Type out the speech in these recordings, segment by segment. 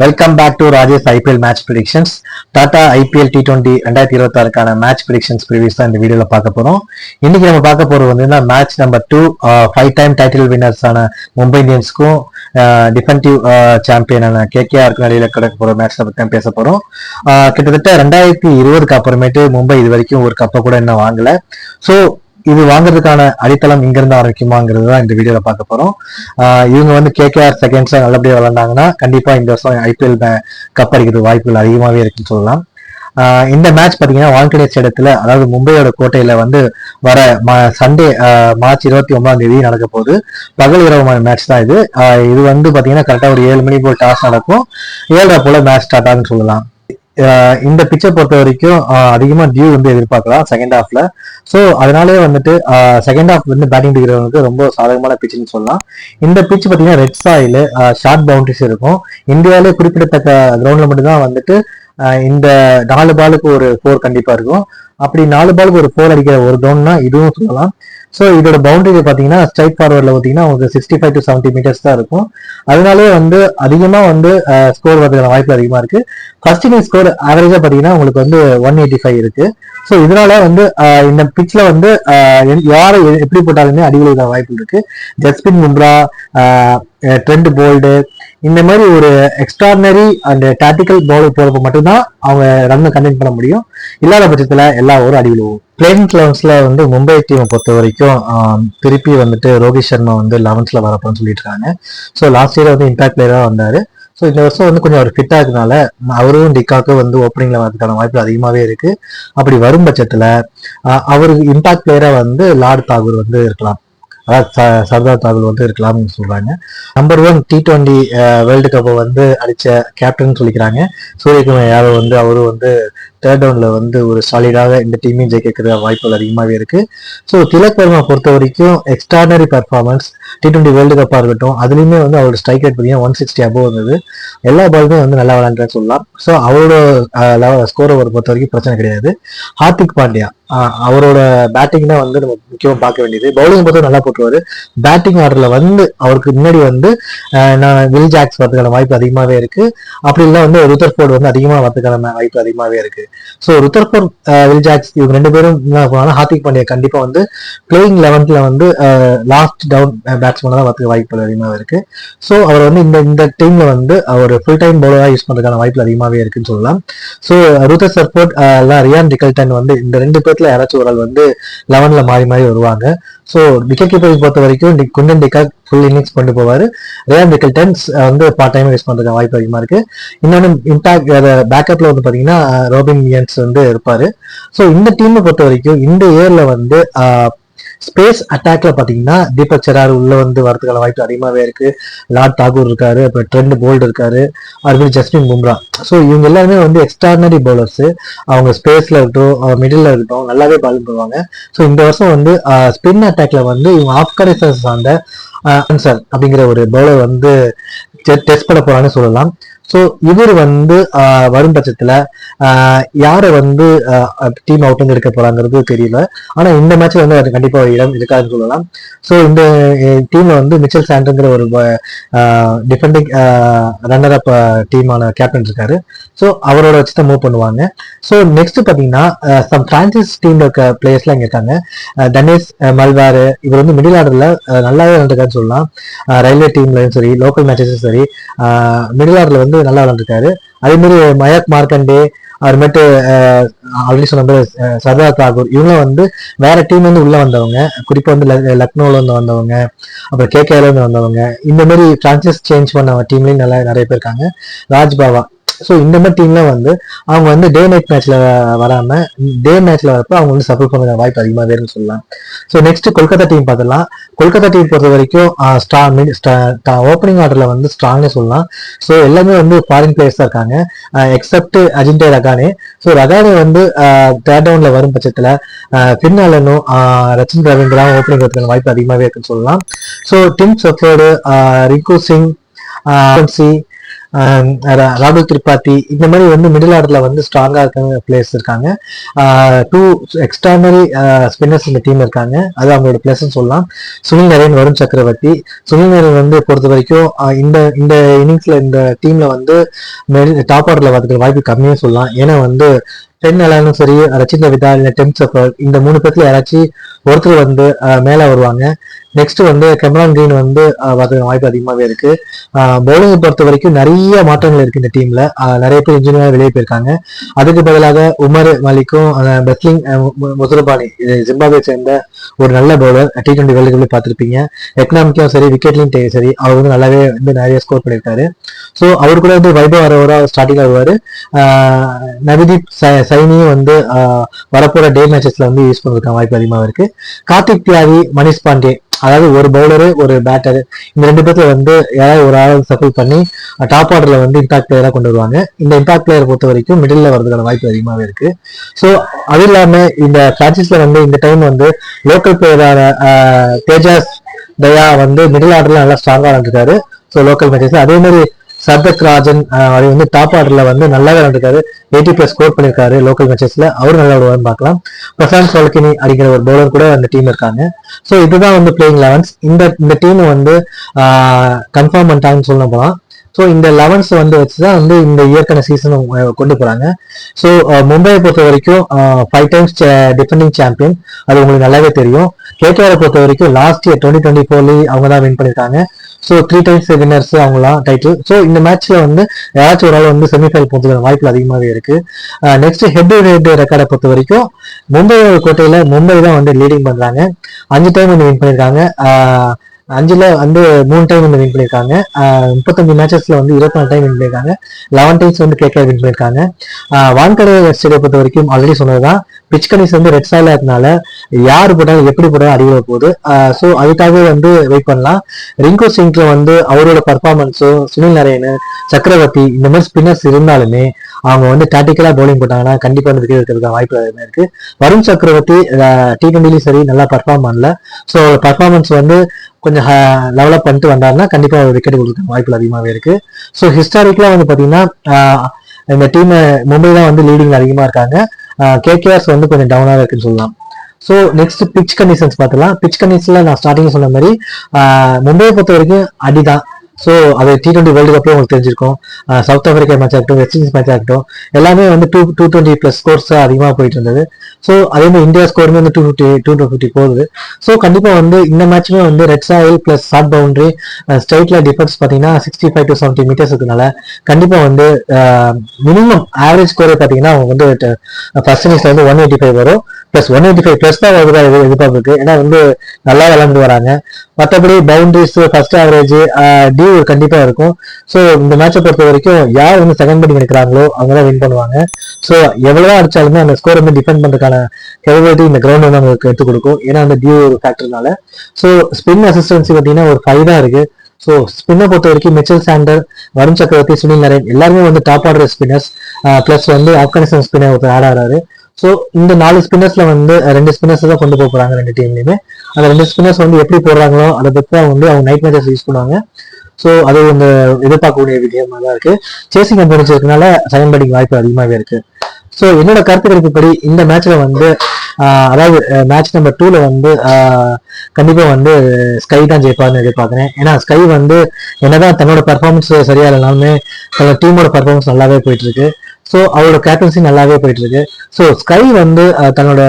Welcome back to Rajesh IPL match predictions. Tata IPL T20 2026 match predictions previews தான் இந்த வீடியோல பார்க்க போறோம். இன்னைக்கு நம்ம பார்க்க போறது வந்து மேட்ச் நம்பர் 2, 5 டைம் டைட்டில் வின்னர்ஸான மும்பை இந்தியன்ஸ்க்கும் டிஃபென்டிவ் சாம்பியனான கேகேஆருக்கு இடையில கிடக்க போற மேட்ச் பத்தி தான் பேச போறோம். கிட்டத்தட்ட 2020க்கு அப்புறமேட்டு மும்பை இது வரைக்கும் ஒரு கப்பை கூட இன்னும் வாங்கல. ஸோ இது வாங்குறதுக்கான அடித்தளம் இங்க இருந்து ஆரம்பிக்குமாங்கிறது தான் இந்த வீடியோல பார்க்க போறோம். இவங்க வந்து கேகேஆர் செகண்ட்ஸ் நல்லபடியா விளையாண்டாங்கன்னா கண்டிப்பா இந்த வருஷம் ஐபிஎல் கப் அடிக்கிறது வாய்ப்புகள் அதிகமாகவே இருக்குன்னு சொல்லலாம். இந்த மேட்ச் பாத்தீங்கன்னா வான்கடே ஸ்டேடியத்துல, அதாவது மும்பையோட கோட்டையில வந்து வர சண்டே மார்ச் 29 நடக்க போகுது. பகல் இரவு மேட்ச் தான் இது. இது வந்து பாத்தீங்கன்னா கரெக்டா ஒரு 7 மணி போல் டாஸ் நடக்கும். 7:30 போல மேட்ச் ஸ்டார்ட் ஆகுன்னு சொல்லலாம். இந்த பிச்சை பொறுத்த வரைக்கும் அதிகமா டியூ வந்து எதிர்பார்க்கலாம் செகண்ட் ஹாஃப்ல. ஸோ அதனாலே வந்துட்டு செகண்ட் ஹாஃப் வந்து பேட்டிங் டிக்கிறவங்களுக்கு ரொம்ப சாதகமான பிச்சுன்னு சொல்லலாம். இந்த பிச் பார்த்தீங்கன்னா ரெட் சாயில், ஷார்ட் பவுண்டரிஸ் இருக்கும். இந்தியாவிலே குறிப்பிடத்தக்க கிரவுண்ட்ல மட்டும்தான் வந்துட்டு இந்த 4 பாலுக்கு ஒரு 4 கண்டிப்பா இருக்கும். அப்படி 4 பாலுக்கு ஒரு 4 அடிக்கிற ஒரு கிரவுண்ட்னா இதுவும் சொல்லலாம். ஸோ இதோட பவுண்டரி பார்த்தீங்கன்னா ஸ்ட்ரைட் ஃபார்வர்டில் பார்த்தீங்கன்னா உங்களுக்கு 65 to 70 மீட்டர்ஸ் தான் இருக்கும். அதனாலே வந்து அதிகமாக வந்து ஸ்கோர் வரதுக்கான வாய்ப்பு அதிகமாக இருக்கு. ஃபர்ஸ்ட் இன்னிங் ஸ்கோர் ஆவரேஜா பார்த்தீங்கன்னா உங்களுக்கு வந்து 185 இருக்கு. ஸோ இதனால வந்து இந்த பிச்ல வந்து யாரை எப்படி போட்டாலுமே அடிவுகளுக்கான வாய்ப்பு இருக்கு. ஜஸ்பிரிட் பும்ரா, ட்ரெண்ட் போல்டு, இந்த மாதிரி ஒரு எக்ஸ்ட்ராடினரி அந்த டாக்டிக்கல் பவுலர் போறப்ப மட்டும்தான் அவங்க ரன் கண்டெயின் பண்ண முடியும். இல்லாத பட்சத்துல எல்லா ஓவரும் அடி விழுவும். பிளேயிங் 11ஸ்ல வந்து மும்பை டீமை பொறுத்த வரைக்கும் திருப்பி வந்துட்டு ரோஹித் சர்மா வந்து 11ஸ்ல வரப்போன்னு சொல்லிட்டு இருக்காங்க. ஸோ லாஸ்ட் இயர் வந்து இம்பாக்ட் பிளேயரா வந்தாரு. ஸோ இந்த வருஷம் வந்து கொஞ்சம் அவர் ஃபிட்டா இருக்கனால அவரும் டிக்காக்கும் வந்து ஓப்பனிங்ல வரதுக்கான வாய்ப்பு அதிகமாவே இருக்கு. அப்படி வரும் பட்சத்துல அவருக்கு இம்பாக்ட் பிளேயரா வந்து லார்ட் தாகூர் வந்து இருக்கலாம், அதாவது சர்தார் தாகூர் வந்து இருக்கலாம்னு சொல்றாங்க. நம்பர் 1 T20 வேர்ல்டு கப்பை வந்து அடிச்ச கேப்டன் சொல்லிக்கிறாங்க சூரியகுமார் யாதவ் வந்து அவரும் வந்து தேர்ட் டவுன்ல வந்து ஒரு சாலிடாக இந்த டீமையும் ஜெயிக்கிற வாய்ப்புகள் அதிகமாகவே இருக்கு. ஸோ திலக் வர்மா பொறுத்த வரைக்கும் எக்ஸ்ட்ராடனரி பர்ஃபார்மன்ஸ் T20 வேர்ல்டு கப்பா இருக்கட்டும், அதுலயுமே வந்து அவரோட ஸ்ட்ரைக் ரேட் பார்த்தீங்கன்னா 160 அபோவ் இருந்தது. எல்லா பாலுமே வந்து நல்லா விளையாண்டுன்னு சொல்லலாம். ஸோ அவரோட ஸ்கோரை பொறுத்த வரைக்கும் பிரச்சனை கிடையாது. ஹார்திக் பாண்டியா அவரோட பேட்டிங் தான் வந்து நம்ம முக்கியமா பார்க்க வேண்டியது. பவுலிங் பொறுத்த நல்லா போட்டுருவாரு. பேட்டிங் ஆர்டர்ல வந்து அவருக்கு முன்னாடி வந்து வில் ஜாக்ஸ் வரதுக்கான வாய்ப்பு அதிகமாகவே இருக்கு. அப்படி இல்லை வந்து ருத்தர்ஃபோர்டு வந்து அதிகமாக வரதுக்கான வாய்ப்பு அதிகமாகவே இருக்கு. ஸோ ருத்தர்ஃபோர்ட், வில் ஜாக்ஸ் இவங்க 2 பேரும் ஹார்திக் பாண்டியா கண்டிப்பா வந்து பிளேயிங் 11ல வந்து லாஸ்ட் டவுன் பேட்ஸ்மேனா தான் வரதுக்கு வாய்ப்புகள் அதிகமாக இருக்கு. ஸோ அவர் வந்து இந்த டீம்ல வந்து அவர் ஃபுல் டைம் பவுலரா யூஸ் பண்றதுக்கான வாய்ப்பு அதிகமாகவே இருக்குன்னு சொல்லலாம். ஸோ ருத்தர்ஃபோர்ட் ரியான் ரிக்கல்டன் வந்து இந்த 2 பேர்ல யாராச்சும் ஒரு ஆள் வந்து 11ல மாறி மாறி வருவாங்க. ஸோ விக்கெட் கீப்பரை பொறுத்த வரைக்கும் குண்டன் டிகாக் ஃபுல் இன்னிங்ஸ் கொண்டு போவாரு. ரியான் ரிக்கல்டன்ஸ் வந்து பார்ட் டைம் யூஸ் பண்றதுக்கான வாய்ப்பு அதிகமா இருக்கு. இன்னொன்று இம்பாக்ட் பேக்கப்ல வந்து பாத்தீங்கன்னா ரோபின் வில்லியம்ஸ் வந்து இருப்பாரு. ஸோ இந்த டீமை பொறுத்த வரைக்கும் இந்த இயர்ல வந்து ஸ்பேஸ் அட்டாக்ல பாத்தீங்கன்னா தீபக் சரார் உள்ள வந்து வரதுக்கான வாய்ப்பு அதிகமாவே இருக்கு. லார்ட் தாகூர் இருக்காரு, அப்புறம் ட்ரெண்ட் போல்ட் இருக்காரு, அதுமாதிரி ஜஸ்பிரிட் பும்ரா. ஸோ இவங்க எல்லாருமே வந்து எக்ஸ்ட்ராடினரி பவுலர்ஸ். அவங்க ஸ்பேஸ்ல இருக்கட்டும், மிடில் இருக்கட்டும், நல்லாவே பால் பண்ணுவாங்க. ஸோ இந்த வருஷம் வந்து ஸ்பின் அட்டாக்ல வந்து இவங்க ஆப்கானிஸ்தான் சார்ந்த ஆன்சர் அப்படிங்கிற ஒரு பவுலர் வந்து டெஸ்ட் பண்ண போறான்னு சொல்லலாம். ஸோ இவர் வந்து வரும் பட்சத்துல யாரை வந்து டீம் அவுட் எடுக்க போறாங்கிறது தெரியல. ஆனா இந்த மேட்ச்ல வந்து அது கண்டிப்பா ஒரு இடம் இருக்காதுன்னு சொல்லலாம். ஸோ இந்த டீம்ல வந்து மிச்சல் சாண்டர்ங்கிற ஒரு டிஃபெண்டிங் ரன்னர் அப் டீமான கேப்டன் இருக்காரு. ஸோ அவரோட வச்சு தான் மூவ் பண்ணுவாங்க. ஸோ நெக்ஸ்ட் பாத்தீங்கன்னா சம் பிரான்சைஸ் டீம்ல இருக்க பிளேயர்ஸ்லாம் இங்க இருக்காங்க. தனேஷ் மல்வாரு இவர் வந்து மிடில் ஆர்டர்ல நல்லாவே விளையாண்டுருக்காருன்னு சொல்லலாம். ரயில்வே டீம்லயும் சரி, லோக்கல் மேட்சஸும் சரி, மிடில் ஆர்டர்ல வந்து நல்லா விளையாண்டுருக்காரு. அதே மாதிரி மயக் மார்க்கண்டே, அப்புறமேட்டு ஆல்ரெடி சொன்ன மாதிரி சர்தார் தாகூர், இவங்க வந்து வேற டீம் வந்து உள்ள வந்தவங்க. குறிப்பா வந்து லக்னோல இருந்து வந்தவங்க, அப்புறம் கேகேல இருந்து வந்தவங்க. இந்த மாதிரி பிரான்சைஸ் சேஞ்ச் பண்ண டீம்லயும் நிறைய பேர் இருக்காங்க. ராஜ் பாவா. ஸோ இந்த மாதிரி டீம்ல வந்து அவங்க வந்து டே நைட் மேட்ச்ல வராம டே மேட்ச்ல வரப்ப அவங்க வந்து சப்போர்ட் பண்ண வாய்ப்பு அதிகமாக வேணும்னு சொல்லலாம். ஸோ நெக்ஸ்ட் கொல்கத்தா டீம் பார்த்துலாம். கொல்கத்தா டீம் பொறுத்த வரைக்கும் ஓப்பனிங் ஆர்டர்ல வந்து ஸ்ட்ராங்னே சொல்லலாம். ஸோ எல்லாமே வந்து ஃபாரின் பிளேயர்ஸ் தான் இருக்காங்க, எக்ஸப்ட் அஜிண்டே ரகானே. ஸோ ரகானே வந்து தேர்ட் டவுன்ல வரும் பட்சத்துல ஃபின் ஆலனும் ரச்சின் ரவீந்திரா ஓப்பனிங் வரதுக்கான வாய்ப்பு அதிகமாகவே இருக்குன்னு சொல்லலாம். ஸோ டிம் சஃபோர்டு, ரிங்கு சிங், ராகுல் திரிபாதி இந்த மாதிரி வந்து மிடில் ஆர்டர்ல வந்து ஸ்ட்ராங்கா இருக்க பிளேயர்ஸ் இருக்காங்க. 2 எக்ஸ்டர்னல் ஸ்பின்னர்ஸ் இந்த டீம் இருக்காங்க, அது அவங்களோட பிளஸ் சொல்லலாம். சுனில் நரேன், வருண் சக்கரவர்த்தி. சுனில் நரேன் வந்து பொறுத்த வரைக்கும் இந்த இந்த இன்னிங்ஸ்ல இந்த டீம்ல வந்து டாப் ஆர்டர்ல வரதுக்கு வாய்ப்பு கம்மியும் சொல்லலாம். ஏன்னா வந்து டென் அலானும் சரி, ரச்சின் ரவிதா இல்ல டெம் சஃபர் இந்த 3 பேர்த்துல யாராச்சும் ஒருத்தர் வந்து மேல வருவாங்க. நெக்ஸ்ட் வந்து கெமரான் கிரீன் வந்து வாய்ப்பு அதிகமாகவே இருக்கு. பவுலிங்கை பொறுத்த வரைக்கும் நிறைய மாற்றங்கள் இருக்கு இந்த டீம்ல. நிறைய பேர் இன்ஜினியராக வெளியே போயிருக்காங்க. அதுக்கு பதிலாக உமர் மலிக்கும் பெஸ்லிங் முசரபானி ஜிம்பாபே சேர்ந்த ஒரு நல்ல பவுலர், T20 வேர்ல்டு கப்ல பார்த்திருப்பீங்க. எக்கனாமிக்கும் சரி, விக்கெட்லையும் சரி, அவர் வந்து நல்லாவே வந்து நிறைய ஸ்கோர் பண்ணியிருக்காரு. ஸோ அவர் கூட வந்து வைபவ் அரவரா ஸ்டார்டிங் ஆகுவாரு. நவதீப் சைனியும் வந்து வரப்போற டே மேட்சஸ்ல வந்து யூஸ் பண்ணுறதுக்கான வாய்ப்பு அதிகமாக இருக்கு. கார்த்திக் தியாகி, மணிஷ் பாண்டே, அதாவது ஒரு பவுலரு ஒரு பேட்டரு, இந்த 2 பேர்த்துல வந்து யாராவது ஒரு ஆள் சப்போர்ட் பண்ணி டாப் ஆர்டர்ல வந்து இம்பாக்ட் பிளேயரா கொண்டு வருவாங்க. இந்த இம்பாக்ட் பிளேயர் பொறுத்த வரைக்கும் மிடில் வரதுக்கான வாய்ப்பு அதிகமாகவே இருக்கு. ஸோ அது இல்லாம இந்த பிரான்சிஸ்ல வந்து இந்த டைம் வந்து லோக்கல் பிளேயரான தேஜாஸ் தயா வந்து மிடில் ஆர்டர்ல நல்லா ஸ்ட்ராங்கா இருக்காரு. ஸோ லோக்கல் மேட்சஸ்ல அதே மாதிரி சர்தக் ராஜன் அவர் வந்து டாப் ஆர்டர்ல வந்து நல்லாவே நடந்திருக்காரு. 80+ ஸ்கோர் பண்ணிருக்காரு லோக்கல் மேட்சஸ்ல, அவரும் நல்லா விடுவார்னு பார்க்கலாம். பிரசாந்த் சோல்கினி அப்படிங்கிற ஒரு பவுலர் கூட அந்த டீம் இருக்காங்க. ஸோ இதுதான் வந்து பிளேயிங் 11. இந்த டீம் வந்து கன்ஃபார்ம் பண்ணிட்டாங்கன்னு சொல்ல போலாம். ஸோ இந்த 11s வந்து வச்சுதான் வந்து இந்த இயற்கான சீசன் கொண்டு போறாங்க. ஸோ மும்பையை பொறுத்த வரைக்கும் 5 டைம்ஸ் டிஃபெண்டிங் சாம்பியன், அது உங்களுக்கு நல்லாவே தெரியும். கேகேஆரை பொறுத்த வரைக்கும் லாஸ்ட் இயர் 2024 அவங்க தான் வின் பண்ணிருக்காங்க. ஸோ 3 டைம்ஸ் வின்னர்ஸ் அவங்களாம் டைட்டில். ஸோ இந்த மேட்ச்ல வந்து யாராச்சும் ஒரு ஆள் வந்து செமிஃபைனல் போகிறதுக்கான வாய்ப்பு அதிகமாகவே இருக்கு. நெக்ஸ்ட் ஹெட் டு ஹெட் ரெக்கார்டை பொறுத்த வரைக்கும் மும்பை கோட்டையில மும்பை தான் வந்து லீடிங் பண்றாங்க. 5 டைம் வந்து வின் பண்ணியிருக்காங்க. 5ல வந்து 3 டைம் வந்து வின் பண்ணியிருக்காங்க. 35 மேட்சஸ்ல வந்து 24 டைம் வின் பண்ணியிருக்காங்க. 11 டைம்ஸ் வந்து கேகேஆர் வின் பண்ணியிருக்காங்க. வான்கடை ஸ்டேடியம் பொறுத்த வரைக்கும் ஆல்ரெடி சொன்னதுதான், பிச் கண்டிஷன் வந்து ரெட் சாயிலா இருக்கனால யார் போட்டாலும் எப்படி போட்டாலும் அடிவிட போகுது. ஸோ அதுக்காக வந்து வெயிட் பண்ணலாம். ரிங்கு சிங்க்ல வந்து அவரோட பர்ஃபார்மன்ஸும், சுனில் நரேன், சக்கரவர்த்தி இந்த மாதிரி ஸ்பின்னர்ஸ் இருந்தாலுமே அவங்க வந்து டாக்டிக்கலா பவுலிங் போட்டாங்கன்னா கண்டிப்பா வந்து விக்கெட் எடுக்கிறதுக்கு வாய்ப்பு அதிகமாக இருக்கு. வருண் சக்கரவர்த்தி T20லயும் சரி நல்லா பர்ஃபார்ம் பண்ணல. ஸோ பர்ஃபார்மன்ஸ் வந்து கொஞ்சம் லெவலப் பண்ணிட்டு வந்தாருன்னா கண்டிப்பா விக்கெட் கொடுக்க வாய்ப்பு அதிகமாகவே இருக்கு. ஸோ ஹிஸ்டாரிக்கலா வந்து பாத்தீங்கன்னா இந்த டீம் மும்பை தான் வந்து லீடிங் அதிகமா இருக்காங்க. கேகேஆர்ஸ் வந்து கொஞ்சம் டவுனாக இருக்குன்னு சொல்லலாம். ஸோ நெக்ஸ்ட் பிச் கண்டிஷன்ஸ் பார்த்துலாம். பிச் கண்டிஷன்ல நான் ஸ்டார்டிங் சொன்ன மாதிரி மும்பையை பொறுத்த வரைக்கும் அடிதான். ஸோ அது T20 வேர்ல்டு கப்ல உங்களுக்கு தெரிஞ்சிருக்கும். சவுத் ஆப்பிரிக்கா மேட்ச் ஆகட்டும், வெஸ்ட் இண்டீஸ் மேட்ச் ஆகட்டும், எல்லாமே வந்து 220+ ஸ்கோர்ஸ் அதிகமாக போயிட்டு இருந்தது. ஸோ அதே மாதிரி இந்தியா ஸ்கோருமே வந்து 250 போகுது. ஸோ கண்டிப்பா வந்து இந்த மேட்ச்மே வந்து red soil plus short boundary ஸ்ட்ரைட்ல டிஃபென்ஸ் பார்த்தீங்கன்னா 65 to 70 மீட்டர்ஸ் இருக்கனால கண்டிப்பா வந்து மினிமம் ஆவரேஜ் ஸ்கோரே பார்த்தீங்கன்னா அவங்க வந்து ஃபர்ஸ்ட் இன்னிங்ஸ்ல வந்து 185 வரும். பிளஸ் 185+ தான் எதிர்பார்ப்பு இருக்கு. ஏன்னா வந்து நல்லா விளையாண்டு வராங்க. மற்றபடி பவுண்டரிஸ் ஃபர்ஸ்ட் ஆவரேஜ் டியூ கண்டிப்பா இருக்கும். ஸோ இந்த மேட்சை பொறுத்த வரைக்கும் யார் வந்து செகண்ட் பேட்டிங் எடுக்கிறாங்களோ அவங்க தான் வின் பண்ணுவாங்க. ஸோ எவ்வளவு அடிச்சாலுமே அந்த ஸ்கோர் வந்து டிஃபெண்ட் பண்றதுக்கான கேபபிலிட்டி இந்த கிரவுண்ட் வந்து அவங்களுக்கு எடுத்து கொடுக்கும். ஏன்னா அந்த டியூ ஒரு ஃபேக்டர்னால. ஸோ ஸ்பின் அசிஸ்டன்சி பார்த்தீங்கன்னா ஒரு 5 தான் இருக்கு. ஸோ ஸ்பின்னை பொறுத்த வரைக்கும் மிச்சல் சாண்டர், வருண் சக்கரவர்த்தி, சுனில் நரேன் எல்லாருமே வந்து டாப் ஆர்டர் ஸ்பின்னர்ஸ். பிளஸ் வந்து ஆப்கானிஸ்தான் ஸ்பின்னர் ஒருத்தர் ஆட் ஆகிறாரு. ஸோ இந்த 4 ஸ்பின்னர்ஸ்ல வந்து 2 ஸ்பின்னர்ஸ் தான் கொண்டு போக போறாங்க 2 டீம்லயுமே. அந்த 2 ஸ்பின்னர்ஸ் வந்து எப்படி போடுறாங்களோ அதை பற்றி தான் வந்து அவங்க நைட் மேட்சஸ் யூஸ் பண்ணுவாங்க. ஸோ அது வந்து எதிர்பார்க்கக்கூடிய விஷயமா தான் இருக்கு. சேசிங் அட்வான்டேஜ் இருக்கனால செகண்ட் பேட்டிங் வாய்ப்பு அதிகமாகவே இருக்கு. ஸோ என்னோட கருத்து கணிப்புப்படி இந்த மேட்ச்ல வந்து அதாவது மேட்ச் நம்பர் 2ல வந்து கண்டிப்பா வந்து ஸ்கை தான் ஜெயிப்பார்னு எதிர்பார்க்கிறேன். ஏன்னா ஸ்கை வந்து என்னதான் தன்னோட பர்ஃபார்மன்ஸ் சரியா இல்லைனாலுமே தன்னோட டீமோட பர்ஃபார்மன்ஸ் நல்லாவே போயிட்டு இருக்கு. ஸோ அவரோட கேப்டன்சி நல்லாவே போயிட்டு இருக்கு. ஸோ ஸ்கை வந்து தன்னோட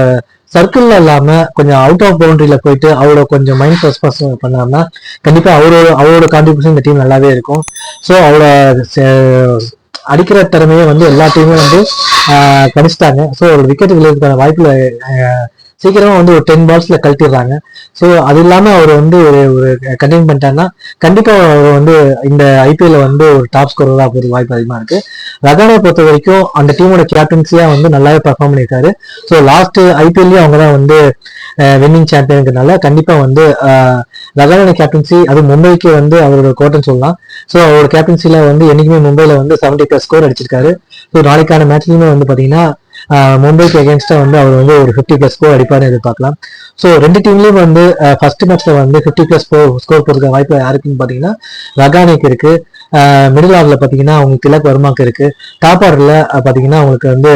சர்க்கிள்ல இல்லாம கொஞ்சம் அவுட் ஆஃப் பவுண்டரியில போயிட்டு அவரோட கொஞ்சம் மைண்ட் ஃப்ரெஷ் பண்ணாருன்னா கண்டிப்பா அவரோட கான்ட்ரிபியூஷன் இந்த டீம் நல்லாவே இருக்கும். ஸோ அவரோட அடிக்கிற திறமையை வந்து எல்லா டீமும் வந்து கணிச்சிட்டாங்க. ஸோ ஒரு விக்கெட் விழுறதுக்கான வாய்ப்புல சீக்கிரமா வந்து ஒரு 10 பால்ஸ்ல கழட்டிடுறாங்க. ஸோ அது இல்லாம அவர் வந்து ஒரு கண்டினியூ பண்ணிட்டாருன்னா கண்டிப்பா அவர் வந்து இந்த ஐபிஎல்ல வந்து ஒரு டாப் ஸ்கோரரா போகிற வாய்ப்பு அதிகமா இருக்கு. ரகானை பொறுத்த வரைக்கும் அந்த டீமோட கேப்டன்சியா வந்து நல்லாவே பர்ஃபார்ம் பண்ணியிருக்காரு. ஸோ லாஸ்ட் ஐபிஎல்லையும் அவங்க தான் வந்து வின்னிங் சாம்பியனுக்குனால கண்டிப்பா வந்து ரகானோட கேப்டன்சி அது மும்பைக்கு வந்து அவரோட கோட்டைன்னு சொல்லலாம். ஸோ அவரோட கேப்டன்சில வந்து என்னைக்குமே மும்பைல வந்து 70+ ஸ்கோர் அடிச்சிருக்காரு. ஸோ நாளைக்கான மேட்ச்லயுமே வந்து பாத்தீங்கன்னா மும்பைக்கு அகேன்ஸ்டா வந்து அவர் வந்து ஒரு 50+ ஸ்கோர் அடிப்பார்னு எதிர்பார்க்கலாம். ஸோ 2 டீம்லயும் வந்து ஃபர்ஸ்ட் மேட்ச்ல வந்து 50+ ஸ்கோர் போறதுக்கு வாய்ப்பு யாருக்குன்னு பாத்தீங்கன்னா ரகானிக்கு இருக்கு. மிடில் ஆர்டர்ல பாத்தீங்கன்னா உங்களுக்கு திலக் வர்மாக்கு இருக்கு. டாப் ஆர்டர்ல பாத்தீங்கன்னா உங்களுக்கு வந்து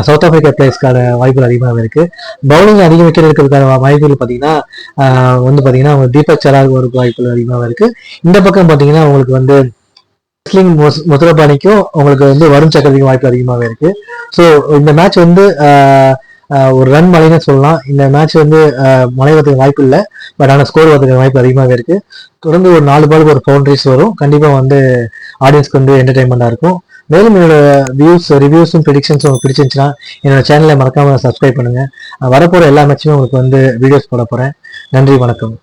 சவுத் ஆப்பிரிக்கா பிளேயர்ஸ்க்கான வாய்ப்புகள் அதிகமாக இருக்கு. பவுலிங் அதிக விக்கெட் எடுக்கிறதுக்கான வாய்ப்புகள் பாத்தீங்கன்னா வந்து பாத்தீங்கன்னா தீபக் சராக் ஒரு வாய்ப்புகள் அதிகமாக இருக்கு. இந்த பக்கம் பாத்தீங்கன்னா உங்களுக்கு வந்து முத்துரபாணிக்கும் உங்களுக்கு வந்து வருண் சக்கரவர்த்திக்கும் வாய்ப்பு அதிகமாகவே இருக்கு. ஸோ இந்த மேட்ச் வந்து ஒரு ரன் மழைன்னு சொல்லலாம். இந்த மேட்ச் வந்து மழை வரதுக்கு வாய்ப்பு இல்லை, பட் ஆனால் ஸ்கோர் வரதுக்கு வாய்ப்பு அதிகமாகவே இருக்கு. தொடர்ந்து ஒரு 4 பாலுக்கு ஒரு பவுண்டரிஸ் வரும். கண்டிப்பா வந்து ஆடியன்ஸ்க்கு வந்து என்டர்டைன்மெண்டா இருக்கும். மேலும் என்னோட ரிவ்யூஸும் ப்ரெடிக்ஷன்ஸும் உங்களுக்கு பிடிச்சிருந்துச்சுன்னா என்னோட சேனலை மறக்காம சப்ஸ்கிரைப் பண்ணுங்க. வரப்போற எல்லா மேட்சுமே உங்களுக்கு வந்து வீடியோஸ் போட போறேன். நன்றி, வணக்கம்.